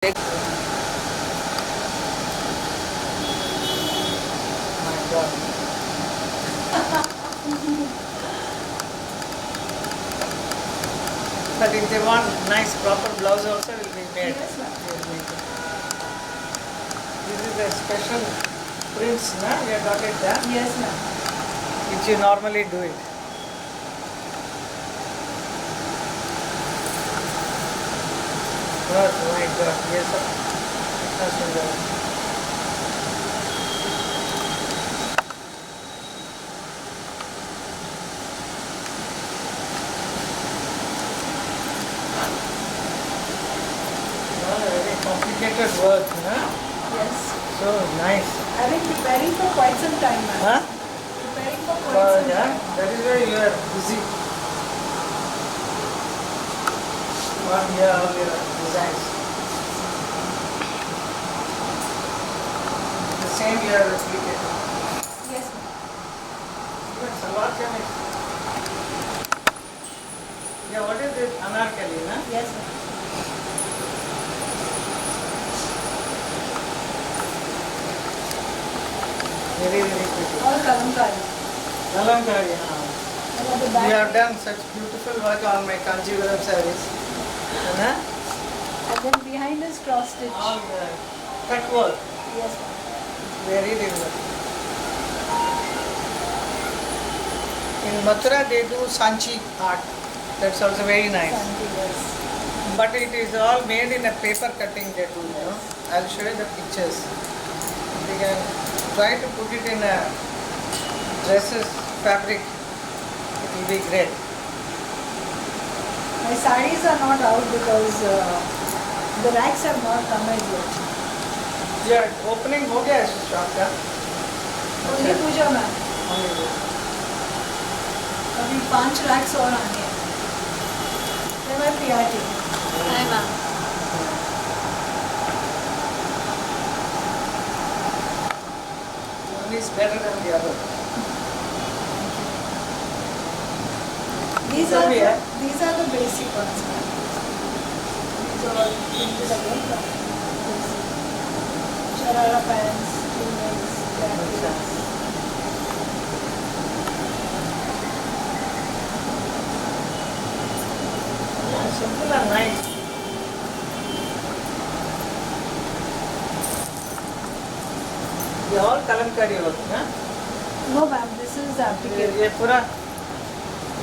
My God. But if they want nice proper blouse also will be made. Yes, ma'am. They will make it. This is a special prints, na? You have got it done, Yes, ma'am. which you normally do it. God, my God, yes, sir. Kitna sundar hai. Very complicated work, na? Yes. So nice. I've been preparing for quite some time, ma'am. Huh? Preparing for quite some Yeah, time. that is why you are busy. One year all your designs. The same you are replicating. Yes, ma'am. Even salwar kameez. Yeah, what is it? Anarkali, na? Yes, ma'am. Very, very pretty. All kalamkari. Kalamkari, हाँ. And at the You back. have done such beautiful work on my Kanjivaram sarees. Na? And then behind is cross stitch. All the cut work. Yes, ma'am. Very different. In Mathura they do Sanchi art. That's also very nice. Santi, yes. But it is all made in a paper cutting they do, you know. I'll show you the pictures. They can try to put it in a dresses fabric. It will be great. My sarees are not out because the racks have not come as yet. Yeah, opening हो गया इस shop का. Only Puja, ma'am. Only this. अभी 5 racks और आने हैं. They're my priority. Hi, ma'am. One is better than the other. These So are we have- these are the basic ones, ma'am. These are all printed again. Basic. Sharara pants, females, jackets. Yeah, simple and nice. ये all Kalamkari होती है ना? No, ma'am. This is applicable. ये पूरा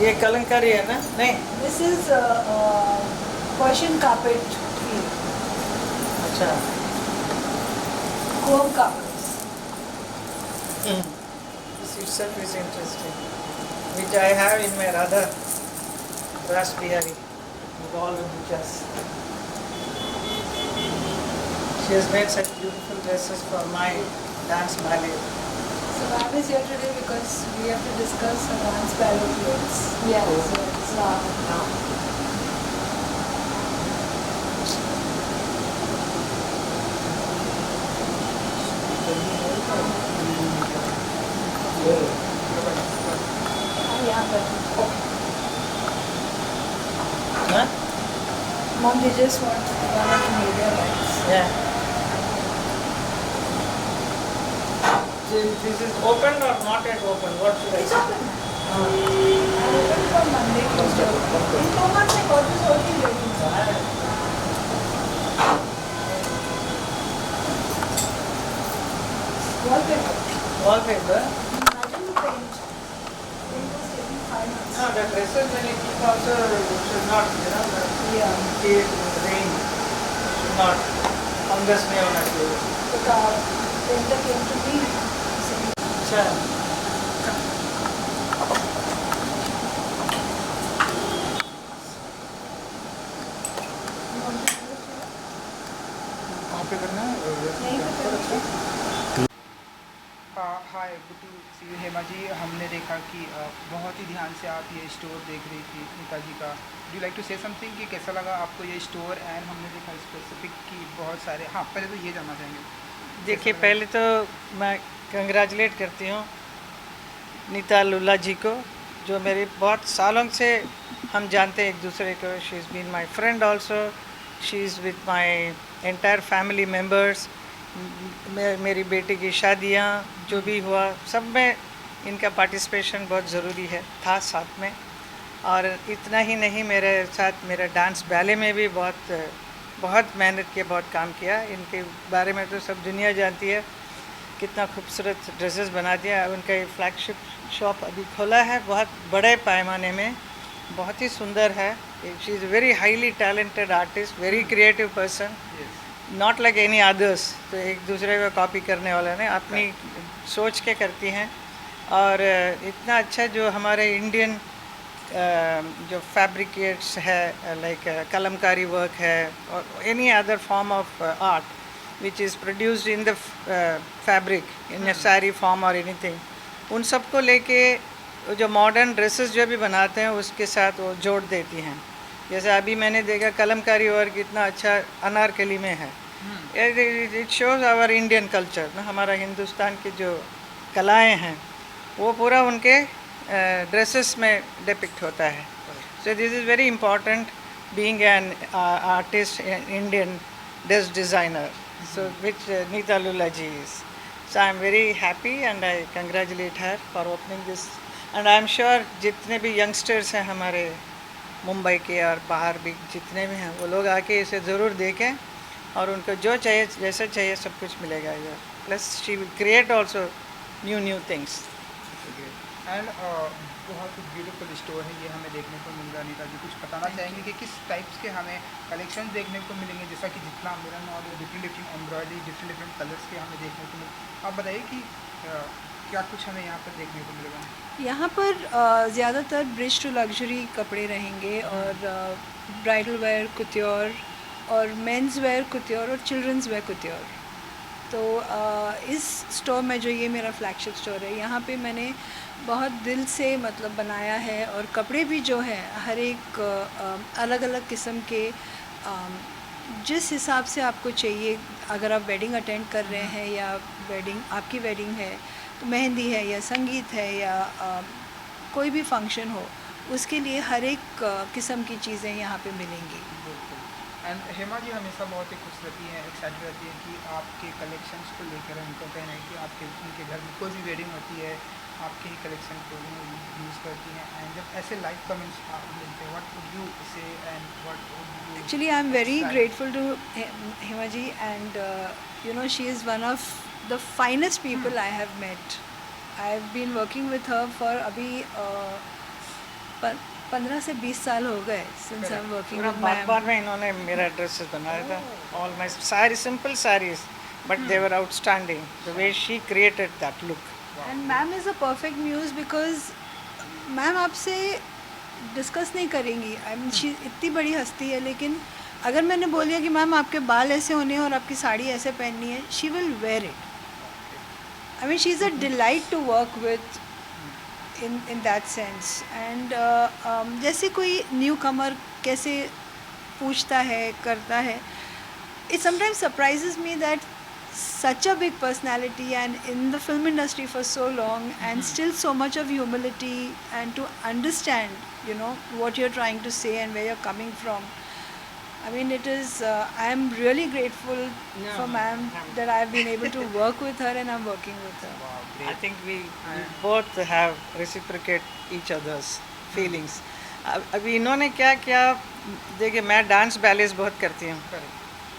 ये कलमकारी है ना? नहीं. This is Persian carpet feel. अच्छा. Home carpets. This itself is interesting, which I have in my Radha Ras Bihari with all the pictures. She has made such beautiful dresses for my dance ballet. So ma'am is here today because we have to discuss advanced ballet clothes. Yes. So it's Now, yeah, but huh? mom, they just want one of the media bags. Yeah. This is open or not yet open? What should I It's say? open, ma'am. I'm open for Monday, Tuesday. In 2 months, I got this whole thing ready. Wallpaper. Wallpaper. Imagine the paint. Paint was taking 5 months. No, the dresses when you keep also you should not, you know, Yeah. keep in the rain. Should not. Fungus may होना चाहिए. The painter came to me saying, अच्छा. "You want to do it here?" कहाँ पे करना है? यहीं पे करेंगे। Hi good to see you Hema ji, हमने देखा कि बहुत ही ध्यान से आप ये स्टोर देख रही थी नीता जी का. Do like to say something कि कैसा लगा आपको ये स्टोर, एंड हमने देखा स्पेसिफिक कि बहुत सारे, हाँ पहले तो ये जानना चाहेंगे. देखिए पहले तो मैं कंग्रेचुलेट करती हूँ नीता लुल्ला जी को, जो मेरी बहुत सालों से हम जानते हैं एक दूसरे को. She is been my friend also she is with my entire family members. मेरी बेटी की शादियाँ जो भी हुआ सब में इनका पार्टिसिपेशन बहुत ज़रूरी है था साथ में। और इतना ही नहीं, मेरे साथ मेरा डांस बैले में भी बहुत मेहनत किया, बहुत काम किया। इनके बारे में तो सब दुनिया जानती है, कितना खूबसूरत ड्रेसेस बनाती है। उनका ये फ्लैगशिप शॉप अभी खोला है बहुत बड़े पैमाने में, बहुत ही सुंदर है। She is very highly talented artist, very creative person, not like any others. तो एक दूसरे को कॉपी करने वाला नहीं, अपनी सोच के करती हैं। और इतना अच्छा जो हमारे इंडियन जो फैब्रिकेट्स है, लाइक कलमकारी वर्क है और any other form of art which is produced in the fabric in a sari form और एनीथिंग, उन सब को लेके जो मॉडर्न ड्रेसेस जो भी बनाते हैं उसके साथ वो जोड़ देती हैं। जैसे अभी मैंने देखा कलमकारी वर्क इतना अच्छा अनारकली में है। It shows our Indian culture ना, हमारा हिंदुस्तान की जो कलाएं हैं वो पूरा उनके ड्रेसेस में डिपिक्ट होता है। So this is very important being an artist Indian dress designer, so which Neeta Lula ji is. So I am very happy and I congratulate her for opening this, and I am sure जितने भी youngsters हैं हमारे मुंबई के और बाहर भी जितने भी हैं वो लोग आके इसे ज़रूर देखें और उनको जो चाहिए जैसा चाहिए सब कुछ मिलेगा यार। Plus she will create also new things. And बहुत ब्यूटीफुल स्टोर है ये, हमें देखने को मिल रहा है। नीता जी कुछ बताना चाहेंगे कि किस टाइप्स के हमें कलेक्शन देखने को मिलेंगे? जैसा कि जितना मेरा knowledge, different embroidery, different colours के हमें देखने को मिले, आप बताइए कि क्या कुछ हमें यहाँ पर देखने को मिलेगा? यहाँ पर ज़्यादातर ब्रिज टू लग्जरी कपड़े रहेंगे और ब्राइडल वेयर कुत्योर और मेंस वेयर कुत्योर और चिल्ड्रंस वेयर कुत्योर। तो इस स्टोर में जो ये मेरा फ्लैगशिप स्टोर है, यहाँ पे मैंने बहुत दिल से मतलब बनाया है और कपड़े भी जो है हर एक अलग अलग किस्म के जिस हिसाब से आपको चाहिए। अगर आप वेडिंग अटेंड कर रहे हैं या आपकी वेडिंग है तो मेहंदी है या संगीत है या कोई भी फंक्शन हो, उसके लिए हर एक किस्म की चीज़ें यहाँ पे मिलेंगी। एंड हेमा जी हमेशा बहुत ही खुश रहती हैं, एक्साइटेड रहती हैं कि आपके कलेक्शंस को लेकर। उनको कहना है कि आपके उनके घर में कोई भी वेडिंग होती है आपके ही कलेक्शन को यूज़ करती हैं। एंड जब ऐसे लाइव कमेंट्स मिलते हैं, व्हाट वुड यू से and what would you? Actually, I'm very grateful to Hema ji, and you know, she is one of the finest people I have met. I've been working with her for अभी 15 से 20 साल हो गए since I'm working पूरा with bar ma'am. में इन्होंने मेरा dresses बनाया था, ऑल माई सारी simple saris, but they were outstanding the way she created that look. And ma'am is a perfect muse because ma'am आपसे डिस्कस नहीं करेंगी। आई मीन शी इतनी बड़ी हस्ती है, लेकिन अगर मैंने बोल दिया कि मैम आपके बाल ऐसे होने हैं और आपकी साड़ी ऐसे पहननी है, she will wear it. I mean she is a delight to work with in that sense. And जैसे कोई न्यू कमर कैसे पूछता है, करता है, it sometimes surprises me that such a big personality and in the film industry for so long and still so much of humility and to understand, you know, what you're trying to say and where you're coming from. I mean, it is, I am really grateful for ma'am that I've been able to work with her and I'm working with her. I think we both have reciprocate each other's feelings. अभी इन्होंने क्या किया, देखिए मैं dance balance बहुत करती हूँ,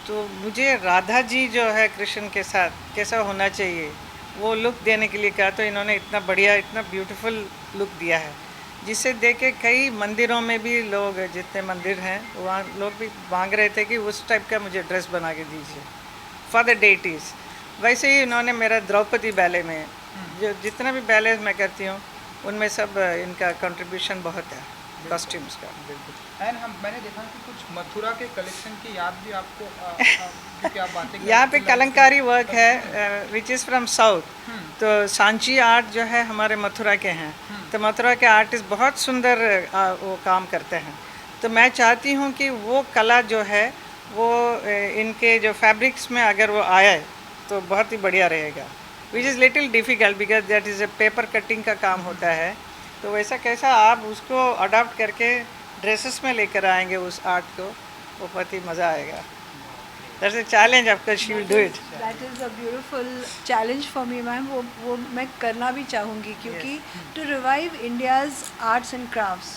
तो मुझे राधा जी जो है कृष्ण के साथ कैसा होना चाहिए वो लुक देने के लिए कहा, तो इन्होंने इतना बढ़िया, इतना ब्यूटीफुल लुक दिया है, जिसे देख के कई मंदिरों में भी लोग, जितने मंदिर हैं वहाँ लोग भी मांग रहे थे कि उस टाइप का मुझे ड्रेस बना के दीजिए फॉर द डेटीज़। वैसे ही इन्होंने मेरा द्रौपदी बैले में जो जितना भी बैले मैं करती हूँ उनमें सब इनका कंट्रीब्यूशन बहुत है कॉस्ट्यूम्स का। बिल्कुल। एंड मैंने देखा कि कुछ मथुरा के कलेक्शन की याद भी आपको क्योंकि आप बातें यहाँ पे कलंकारी वर्क है विच इज़ फ्रॉम साउथ, तो सांची आर्ट जो है हमारे मथुरा के हैं, तो मथुरा के आर्टिस्ट बहुत सुंदर वो काम करते हैं। तो मैं चाहती हूँ कि वो कला जो है वो इनके जो फैब्रिक्स में अगर वो आए तो बहुत ही बढ़िया रहेगा, which is little difficult because that is a paper cutting का काम होता है। तो वैसा कैसा आप उसको अडॉप्ट करके ड्रेसेस में लेकर आएंगे उस आर्ट को, वो बहुत ही मज़ा आएगा. That's a challenge, of course she will do it. That is a beautiful challenge for me ma'am. वो मैं करना भी चाहूँगी क्योंकि to revive India's arts and crafts.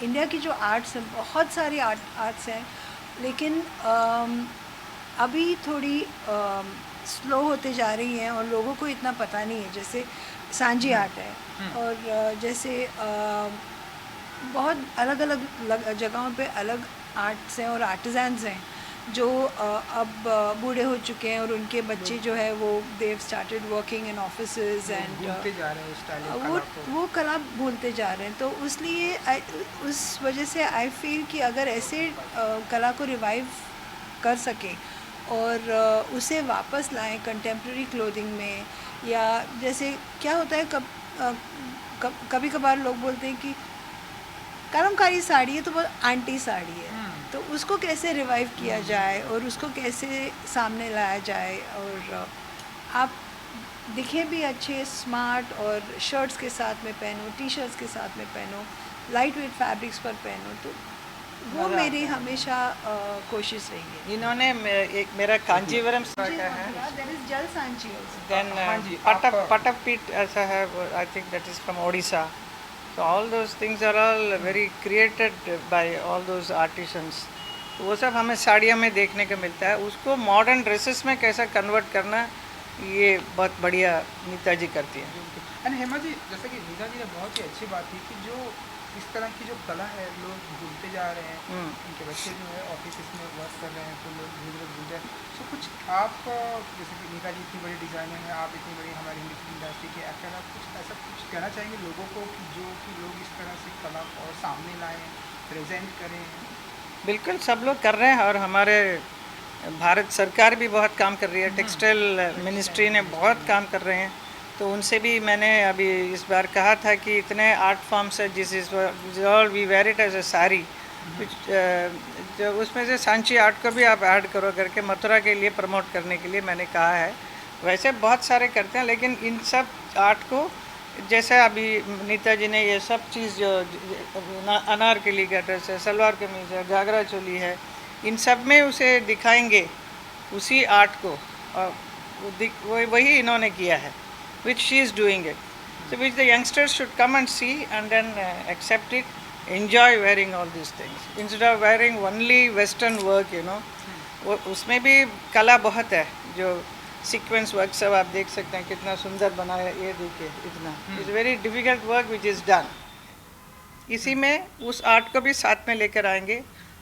India की जो आर्ट्स हैं, बहुत सारी आर्ट्स हैं, लेकिन अभी थोड़ी स्लो होते जा रही हैं और लोगों को इतना पता नहीं है. जैसे सांची आर्ट है और जैसे बहुत अलग अलग जगहों पे अलग आर्ट्स हैं और आर्टिजन्स हैं जो अब बूढ़े हो चुके हैं और उनके बच्चे जो है वो they've started working in offices and भूलते जा रहे हैं उस स्टाइल वो कला को. वो कला भूलते जा रहे हैं. तो उसलिए उस वजह से आई फील कि अगर ऐसे कला को रिवाइव कर सकें और उसे वापस लाएं कंटेम्प्रेरी क्लोथिंग में, या जैसे क्या होता है कभी कभार लोग बोलते हैं कि कलमकारी साड़ी है तो बहुत आंटी साड़ी है, तो उसको कैसे रिवाइव किया जाए और उसको कैसे सामने लाया जाए और आप दिखें भी अच्छे स्मार्ट और शर्ट्स के साथ में पहनो, टी शर्ट्स के साथ में पहनो, लाइट वेट फैब्रिक्स पर पहनो. तो वो मज़ा मेरी आता है. हमेशा कोशिश रही है. इन्होंने एक मेरा कांजीवरम का है. देयर इज जल सांची आल्सो. Then हाँ जी, आप- Patapit ऐसा है, I think that is from Odisha. So all those things are all very created by all those artisans. तो वो सब हमें साड़ियों में देखने को मिलता है. उसको मॉडर्न ड्रेसेस में कैसा कन्वर्ट करना, ये बहुत बढ़िया नीता जी करती है. एंड हेमा जी, जैसे कि नीता जी ने बहुत ही अच्छी बात की कि जो इस तरह की जो कला है लोग भूलते जा रहे हैं. उनके बच्चे जो है ऑफिस में वर्क कर रहे हैं तो लोग धीरे धीरे भूल जाए. सो कुछ आप जैसे कि नीता जी इतनी बड़ी डिज़ाइनर हैं, आप इतनी बड़ी हमारी हिंदी फिल्म इंडस्ट्री के एक्टर, आप कुछ ऐसा कुछ कहना चाहेंगे लोगों को कि जो कि लोग इस तरह से कला को और सामने लाएँ, प्रेजेंट करें. बिल्कुल सब लोग कर रहे हैं और हमारे भारत सरकार भी बहुत काम कर रही है. टेक्सटाइल मिनिस्ट्री ने बहुत काम कर रहे हैं. तो उनसे भी मैंने अभी इस बार कहा था कि इतने आर्ट फॉर्म्स है जिस is all we wear it as a sari, जो उसमें से सांची आर्ट को भी आप ऐड करो करके मथुरा के लिए प्रमोट करने के लिए मैंने कहा है. वैसे बहुत सारे करते हैं, लेकिन इन सब आर्ट को जैसे अभी नीता जी ने ये सब चीज़ जो अनारकली का ड्रेस है, सलवार कमीज है, घाघरा चोली है, इन सब में उसे दिखाएंगे उसी आर्ट को. और वही इन्होंने किया है, which she is doing it. So which the youngsters should come and see and then accept it, enjoy wearing all these things instead of wearing only western work, you know. वो उसमें भी कला बहुत है. जो सीक्वेंस वर्क सब आप देख सकते हैं कितना सुंदर बनाया, ये देखिए इतना. It's very difficult work which is done. इसी में उस आर्ट को भी साथ में लेकर आएंगे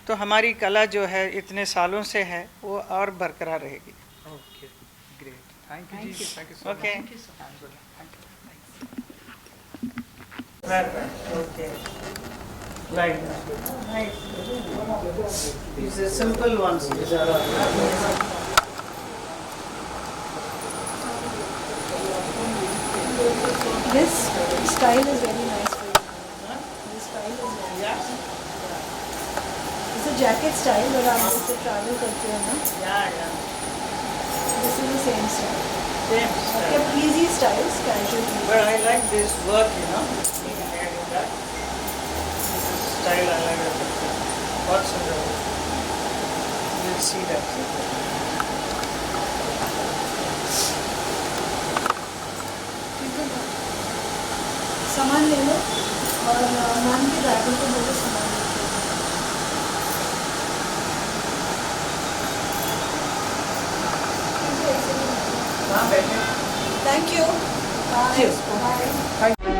तो हमारी कला जो है इतने सालों से है वो और बरकरार रहेगी. Okay, great. थैंक यू जी. Thank you so Okay. Much. Thank you. Okay. Like that. Nice. These are simple ones. These are all. This style is very nice for you. This style is very Yeah. It's a jacket style, but आप जैसे travel करते हो ना, Yeah. this is the same style. Same I've style. kept easy styles, casual. But I like this work, you know. That. This is style I like it. What's in the you'll see that. ठीक है ना? सामान ले लो और ma'am के driver को बोलो सामान ले लो. हाँ बैठे. Thank you. Bye. Cheers. Bye. Thank